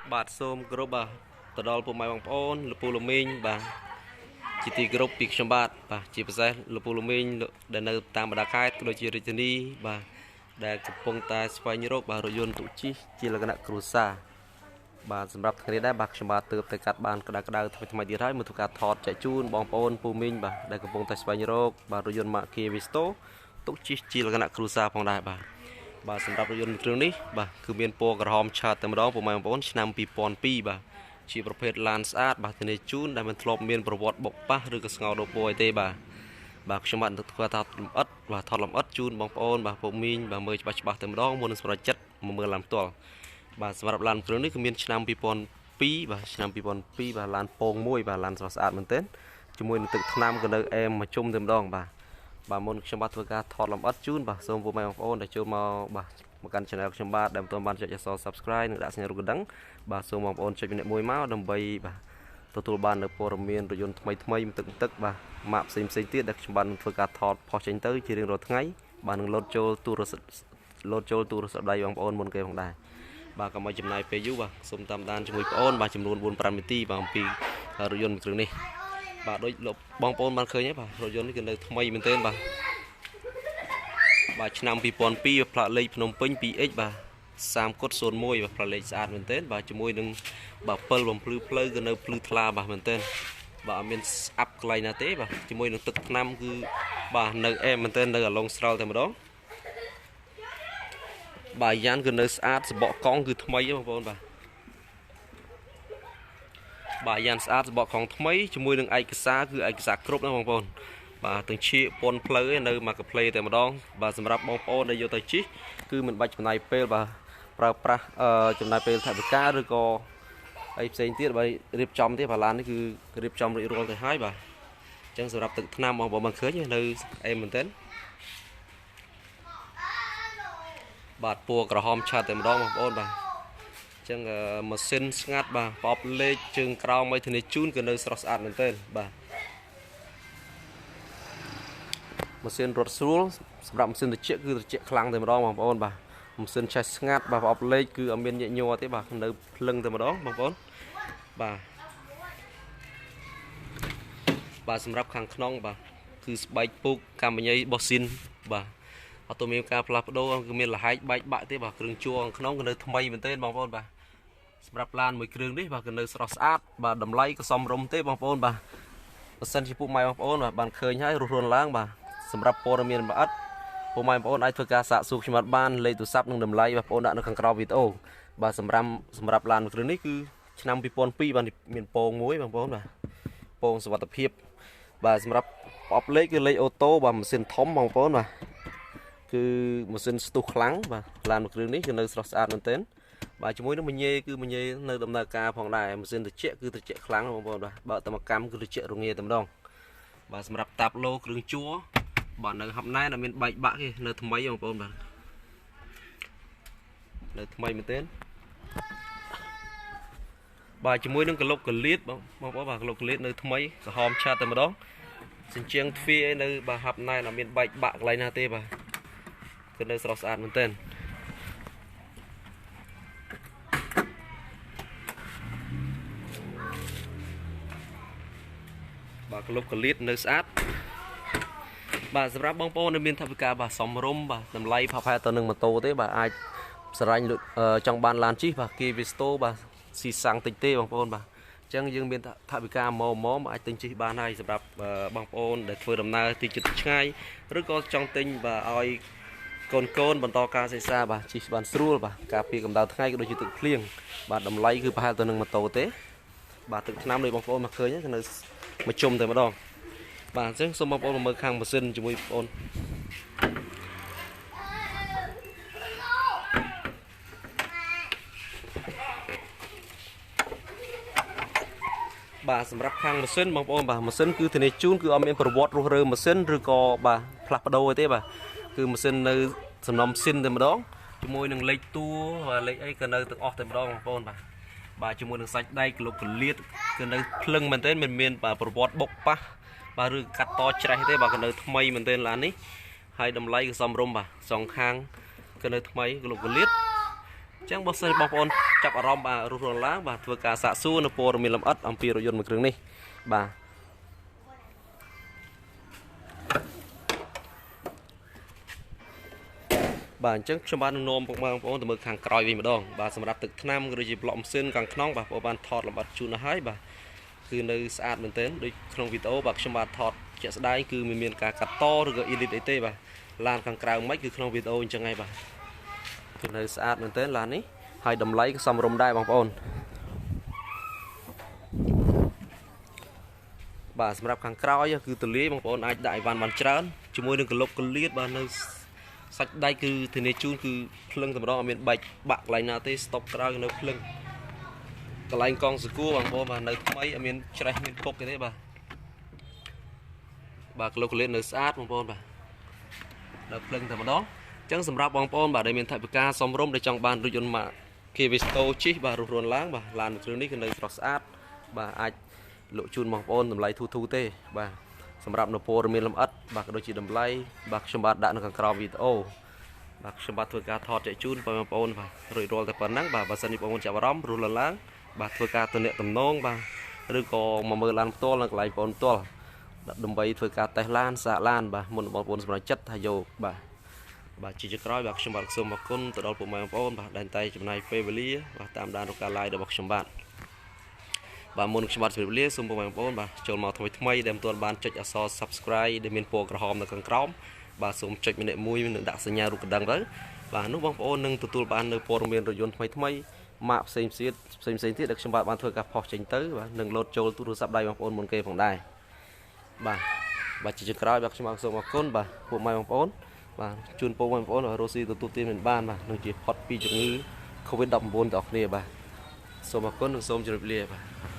បាទសូមគោរពបាទទៅដល់ពុកម៉ែបងប្អូនលោកពូលោកមីងបាទជាទីគោរពពីខ្ញុំបាទជាពិសេសលោកពូលោកមីងដែលនៅតាមបណ្ដាខេត្តក៏ដូចជារាជធានីបាទដែលកំពុងតែស្វែងរកបាទរថយន្តទុជិះជាលក្ខណៈគ្រួសារបាទសម្រាប់ថ្ងៃនេះដែរបាទខ្ញុំបាទទើបតែកាត់បានក្តៅថ្មីទៀតហើយមកធ្វើការថតចែកជូនបងប្អូនពូមីងបាទដែលកំពុងតែស្វែងរកបាទរថយន្ត Kia Visto ទុជិះជាលក្ខណៈគ្រួសារផងដែរបាទសម្រាប់រថយន្តគ្រឿងនេះបាទគឺមានពណ៌ក្រហមឆើតតែម្ដងពុកម៉ែបងប្អូនឆ្នាំ2002បាទជាប្រភេទឡានស្អាតបាទធានាជូនដែលមិនធ្លាប់មានប្រវត្តិបុកប៉ះឬក៏ស្ងោរដូរពណ៌អីទេបាទខ្ញុំបាទនឹងធ្វើថតលម្អិតបាទថតលម្អិតជូនបងប្អូនបាទពុកមីងបាទមើលច្បាស់តែម្ដងមុននឹងសម្រេចចិត្តមកមើលឡានផ្ទាល់បាទសម្រាប់ឡានគ្រឿងនេះគឺមានឆ្នាំ2002បាទឆ្នាំ2002បាទឡានពងមួយបាទឡានស្រស់ស្អាតមែនទែនជាមួយនឹងទឹកថ្នាំក៏នៅអែមមកជុំតែម្ដងបាទមុនខ្ញុំបាទធ្វើការថតលម្អិតជូនបាទសូមពុកម៉ែបងប្អូនដែលចូលមកបាទមកកាន់ channel ខ្ញុំបាទដែលមិនទាន់បានចុចអក្សរ subscribe និងដាក់សញ្ញារូបកណ្ដឹងបាទសូមបងប្អូនចុចម្នាក់មួយមកដើម្បីបាទទទួលបាននូវព័ត៌មានរថយន្តថ្មីទឹកបាទម៉ាកផ្សេងទៀតដែលខ្ញុំបាទនឹងធ្វើការថតផុសចេញទៅជារៀងរាល់ថ្ងៃបាទនឹងលោតចូលទូរស័ព្ទដៃបងប្អូនមុនគេផងដែរបាទកុំឲ្យចំណាយពេលយូរបាទសូមតាមដានជាមួយបងប្អូនបាទចំនួន 4-5 នាទីបាទអំពីរថយន្តគ្រឿងនេះបាទដូចលោកបងប្អូនបានឃើញហើយបាទរថយន្តនេះគឺនៅថ្មីមែនទែនបាទឆ្នាំ2002ផ្លាកលេខភ្នំពេញ 2X បាទ30 / 01បាទផ្លាកលេខស្អាតមែនទែនបាទជាមួយនឹងបាទ7បំភ្លឺផ្លូវក៏នៅភ្លឺថ្លាបាទមែនទែនបាទអត់មានស្អាប់កន្លែងណាទេបាទជាមួយនឹងទឹកថ្នាំគឺបាទនៅអែមមែនទែននៅអាឡុងស្រោលតែម្ដងបាទយ៉ានគឺនៅស្អាតសបកកង់គឺថ្មីបងប្អូនបាទយ៉ានស្អាតសបកកង់ថ្មីជាមួយនឹងឯកសារគឺឯកសារគ្រប់ណាបងប្អូនបាទទាំងឈៀកពន្ធផ្លូវនៅមកកាផ្លេតែម្ដងបាទសម្រាប់បងប្អូនដែលយកទៅជិះគឺមិនបាច់ចំណាយពេលបាទប្រើប្រាស់ចំណាយពេលថវិកាឬក៏អីផ្សេងទៀតបាទរៀបចំទេបាទឡាននេះគឺរៀបចំរួចរាល់ទៅហើយបាទអញ្ចឹងសម្រាប់ទឹកថ្នាំបងប្អូនបានឃើញនៅអែមមែនទែនបាទពណ៌ក្រហមឆើតតែម្ដងបងប្អូនបាទអញ្ចឹងម៉ាស៊ីនស្ងាត់បាទប្រអប់លេខជើងក្រោមឲ្យធានាជូនគឺនៅស្រស់ស្អាតមែនទែនបាទម៉ាស៊ីនរត់ស្រួលសម្រាប់ម៉ាស៊ីនត្រជាក់គឺត្រជាក់ខ្លាំងតែម្ដងបងប្អូនបាទម៉ាស៊ីនឆេះស្ងាត់បាទប្រអប់លេខគឺអត់មានញាក់ញ័រទេបាទនៅភ្លឹងតែម្ដងបងប្អូនបាទសម្រាប់ខាងក្នុងបាទគឺស្បែកពុកកម្មញ្ញបោះស៊ីនបាទអត់មានការផ្លាស់ប្ដូរគឺមានលហែកបែកបាក់ទេបាទគ្រឿងជួខាងក្នុងគឺនៅថ្មីមែនទេបងប្អូនបាទសម្រាប់ឡានមួយគ្រឿងនេះបាទគឺនៅស្រស់ស្អាតបាទតម្លៃក៏សមរម្យទេបងប្អូនបាទបើសិនជាពុកម៉ែបងប្អូនបាទបានឃើញហើយរស់រានឡើងបាទសម្រាប់ព័ត៌មានលម្អិតពុកម៉ែបងប្អូនអាចធ្វើការសាកសួរខ្ញុំបានលេខទូរស័ព្ទនិងតម្លៃបងប្អូនដាក់នៅខាងក្រោមវីដេអូបាទសម្រាប់ឡានមួយគ្រឿងនេះគឺឆ្នាំ2002បាទមានពងមួយបងប្អូនបាទពងសុវត្ថិភាពបាទសម្រាប់ប្រអប់លេខគឺលេខអូតូបាទម៉ាស៊ីនធំបងប្អូនបាទគឺម៉ាស៊ីនស្ទុះខ្លាំងបាទឡានមួយគ្រឿងនេះគឺនៅស្រស់ស្អាតមែនទែនបាទជាមួយនឹងមញ៉េគឺមញ៉េនៅដំណើរការផងដែរម៉ាស៊ីនត្រជាក់គឺត្រជាក់ខ្លាំងបងប្អូនបាទបើតកម្មគឺត្រជាក់រងាតែម្ដងបាទសម្រាប់តាប់ឡូគ្រឿងជួបាទនៅហាប់ណែនអត់មានបែកបាក់ទេនៅថ្មីបងប្អូនបាទនៅថ្មីមែនទែនបាទជាមួយនឹងក្លុកកលៀតបងប្អូនបាទក្លុកកលៀតនៅថ្មីក្រហមឆាតតែម្ដងសញ្ជៀងទ្វារនៅបាទហាប់ណែនអត់មានបែកបាក់កន្លែងណាទេបាទគឺនៅស្រស់ស្អាតមែនទែនបាទក្លុកកលៀតនៅស្អាតបាទសម្រាប់បងប្អូនដែលមានថវិកាបាទសមរម្យបាទតម្លៃផាប់ផែទៅនឹងម៉ូតូទេបាទអាចស្រឡាញ់ចង់បានឡានជិះបាទ Kia Visto បាទស៊ីសាំងតិចទេបងប្អូនបាទអញ្ចឹងយើងមានថវិកាម៉មអាចទិញជិះបានហើយសម្រាប់បងប្អូនដែលធ្វើដំណើរទីជិតឆ្ងាយឬក៏ចង់ទិញបាទឲ្យកូនបន្តការសិក្សាបាទជិះបានស្រួលបាទការពារកម្ដៅថ្ងៃក៏ដូចជាទឹកភ្លៀងបាទតម្លៃគឺប្រហែលទៅនឹងម៉ូតូទេបាទទឹកថ្នាំដូចបងប្អូនមកឃើញគឺនៅមកជុំតែម្ដងបាទអញ្ចឹងសូមបងប្អូនមើលខាងម៉ាស៊ីនជាមួយបងប្អូនបាទសម្រាប់ខាងម៉ាស៊ីនបងប្អូនបាទម៉ាស៊ីនគឺធានាជូនគឺអត់មានប្រវត្តិរស់រើម៉ាស៊ីនឬក៏បាទផ្លាស់ប្ដូរទេបាទគឺម៉ាស៊ីននៅសំណុំស៊ីនតែម្ដងជាមួយនឹងលេខតួបាទលេខអីក៏នៅទាំងអស់តែម្ដងបងប្អូនបាទជាមួយនឹងសាច់ដែកក្លុកកលៀតគឺនៅភ្លឹងមែនទែនមិនមានប្រវត្តិបុកប៉ះបាទឬកាត់តច្រេះទេបាទក៏នៅថ្មីមែនទែនឡាននេះហើយតម្លៃក៏សមរម្យបាទសងខាងក៏នៅថ្មីក្លុកកលៀត ចឹងបើសិនបងប្អូនចាប់អារម្មណ៍បាទរស់រឡើងបាទធ្វើការសាកសួរនៅព័ត៌មានលម្អិតអំពីរថយន្តមួយគ្រឿងនេះបាទបាទអញ្ចឹងខ្ញុំបាននាំបងប្អូនទៅមើលខាងក្រោយវិញម្ដងបាទសម្រាប់ទឹកថ្នាំឬជាប្លុកម៉ាស៊ីនខាងក្នុងបាទបងប្អូនបានថតលម្អិតជូនទៅហើយបាទគឺនៅស្អាតមែនទែនដូចក្នុងវីដេអូបាទខ្ញុំបានថតជាក់ស្ដែងគឺមានការកាត់តឬក៏ edit អីទេបាទឡានខាងក្រៅមិនគឺក្នុងវីដេអូអញ្ចឹងហើយបាទគឺនៅស្អាតមែនទែនឡាននេះហើយតម្លៃក៏សមរម្យដែរបងប្អូនបាទសម្រាប់ខាងក្រោយគឺទលាយបងប្អូនអាចដាក់អីវ៉ាន់បានច្រើនជាមួយនឹងកលុបកលៀតបាទនៅសាច់ដៃគឺធានាជូនគឺភ្លឹងតែម្ដងអត់មានបែកបាក់កន្លែងណាទេស្តុបក្រោយនៅភ្លឹងកន្លែងកងសកួរបងប្អូនបាទនៅថ្មីអត់មានច្រេះមានពុកទេបាទកលុបកលៀតនៅស្អាតបងប្អូនបាទនៅភ្លឹងតែម្ដងអញ្ចឹងសម្រាប់បងប្អូនបាទដែលមានថវិកាសមរម្យដែលចង់បានរថយន្តម៉ាក Kia Visto ជិះបាទរស់រានឡើងបាទឡានមួយគ្រឿងនេះគឺនៅស្រស់ស្អាតបាទអាចលក់ជូនបងប្អូនតម្លៃធូរទេបាទសម្រាប់នៅព័ត៌មានលម្អិតបាទក៏ដូចជាតម្លៃបាទខ្ញុំបាទដាក់នៅខាងក្រោមវីដេអូបាទខ្ញុំបាទធ្វើការថតចែកជូនបងប្អូនបាទរួចរាល់តែប៉ុណ្ណឹងបាទបើសិនជាបងប្អូនចាប់អារម្មណ៍រស់ឡើងបាទធ្វើការទំនាក់ទំនងបាទឬក៏មកមើលឡានផ្ទាល់នៅកន្លែងបងប្អូនផ្ទាល់ដើម្បីធ្វើការតេស្តឡានសាកឡានបាទមុនបងប្អូនសម្រេចចិត្តថាយកបាទជាក្រោយបាទខ្ញុំបាទសូមអរគុណទៅដល់ពុកម៉ែបងប្អូនបាទដែលតែចំណាយពេលវេលាបាទតាមដានរកការ live របស់ខ្ញុំបាទមុនខ្ញុំបាទជម្រាបលាសូមពុកម៉ែបងប្អូនបាទចូលមកថ្មីដែលមិនទាន់បានចុចអក្សរ subscribe ដែលមានពណ៌ក្រហមនៅខាងក្រោមបាទសូមចុចម្នាក់មួយនឹងដាក់សញ្ញារូបកណ្ដឹងទៅបាទនោះបងប្អូននឹងទទួលបាននៅព័ត៌មានរថយន្តថ្មីម៉ាកផ្សេងទៀតដែលខ្ញុំបាទបានធ្វើការផុសចេញទៅបាទនឹងលោតចូលទូរស័ព្ទដៃបងប្អូនមុនគេផងដែរបាទជាក្រោយបាទខ្ញុំបាទសូមអរគុណបាទពុកម៉ែបងប្អូនបាទជូនពរបងប្អូនឲ្យរស់ស៊ីទទួលទានមិនបានបាទនឹងជាផុតពីជំងឺ COVID-19 ទាំងអស់គ្នាបាទសូមអរគុណនិងសូមជម្រាបលាបាទ